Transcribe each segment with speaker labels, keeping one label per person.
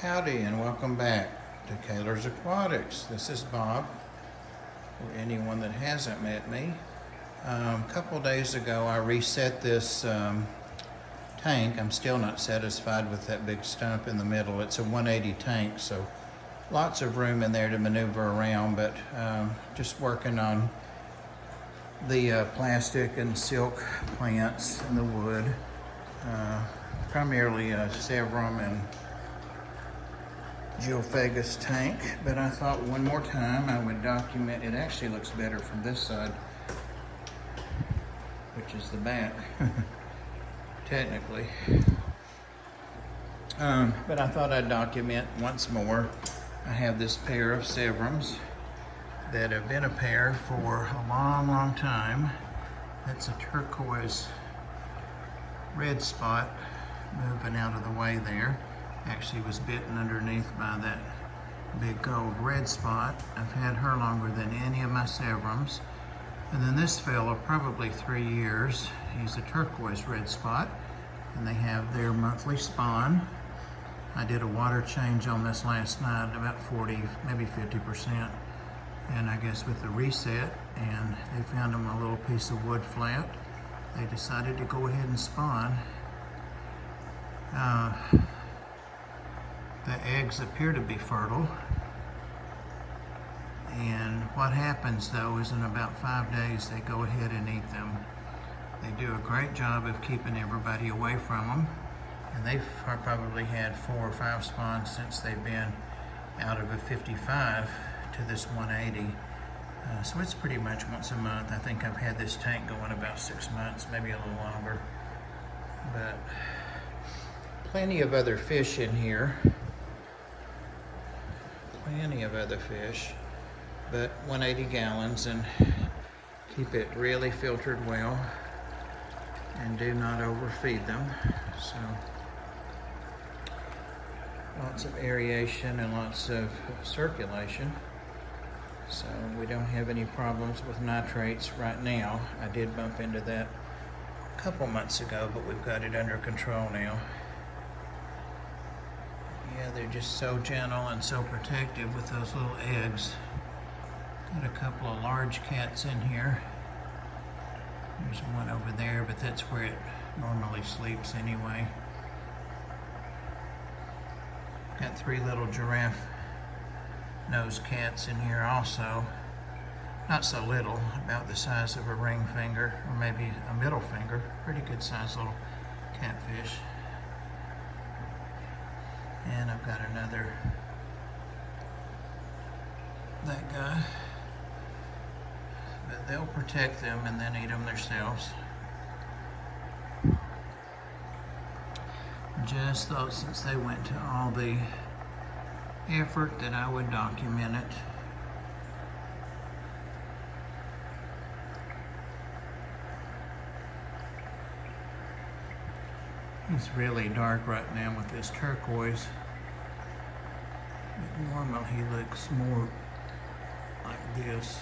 Speaker 1: Howdy and welcome back to Kaler's Aquatics. This is Bob, for anyone that hasn't met me. A couple days ago I reset this tank. I'm still not satisfied with that big stump in the middle. It's a 180 tank, so lots of room in there to maneuver around, but just working on the plastic and silk plants and the wood. Primarily Severum and Geophagus tank, but I thought one more time I would document. It actually looks better from this side, which is the back, technically. But I thought I'd document once more. I have this pair of Severums that have been a pair for a long time. That's a turquoise red spot moving out of the way there. Actually was bitten underneath by that big gold red spot. I've had her longer than any of my Severums. And then this fellow, probably 3 years. He's a turquoise red spot, and they have their monthly spawn. I did a water change on this last night, about 40, maybe 50%. And I guess with the reset, and they found them a little piece of wood flat, they decided to go ahead and spawn. The eggs appear to be fertile, and what happens though is in about 5 days they go ahead and eat them. They do a great job of keeping everybody away from them, and they've probably had 4 or 5 spawns since they've been out of a 55 to this 180. So it's pretty much once a month. I think I've had this tank going about 6 months, maybe a little longer, but plenty of other fish in here. Plenty of other fish, but 180 gallons, and keep it really filtered well and do not overfeed them. So lots of aeration and lots of circulation, so we don't have any problems with nitrates right now. I did bump into that a couple months ago, but we've got it under control now. Yeah, they're just so gentle and so protective with those little eggs. Got a couple of large cats in here. There's one over there, but that's where it normally sleeps anyway. Got 3 little giraffe nose cats in here also. Not so little, about the size of a ring finger, or maybe a middle finger. Pretty good sized little catfish. And I've got another, that guy. But they'll protect them and then eat them themselves. Just thought since they went to all the effort that I would document it. It's really dark right now with this turquoise. But normal he looks more like this.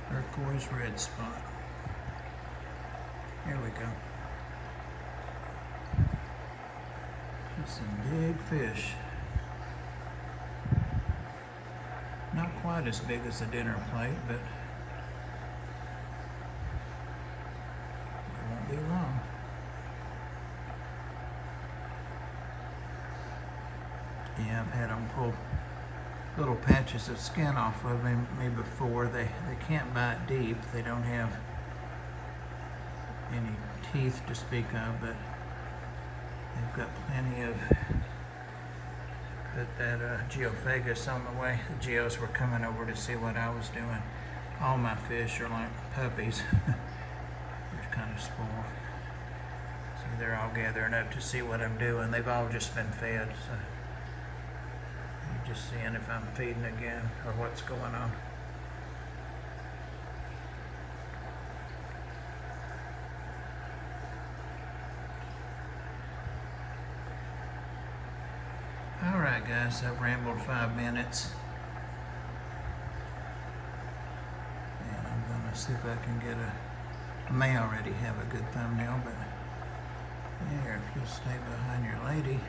Speaker 1: Turquoise red spot. Here we go. Some big fish. Not quite as big as a dinner plate, but it won't be long. Yeah, I've had them pull little patches of skin off of me before. They can't bite deep. They don't have any teeth to speak of, but they've got plenty of. Put that Geophagus on the way. The Geos were coming over to see what I was doing. All my fish are like puppies. They're kind of spoiled. So they're all gathering up to see what I'm doing. They've all just been fed, so I'm just seeing if I'm feeding again or what's going on. Alright guys, I've rambled 5 minutes. And I'm going to see if I can get I may already have a good thumbnail, but there, if you'll stay behind your lady.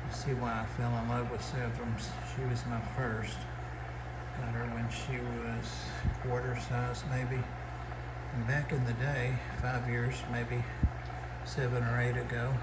Speaker 1: You see why I fell in love with Severums. She was my first. Got her when she was quarter size maybe. And back in the day, 5 years, maybe 7 or 8 ago,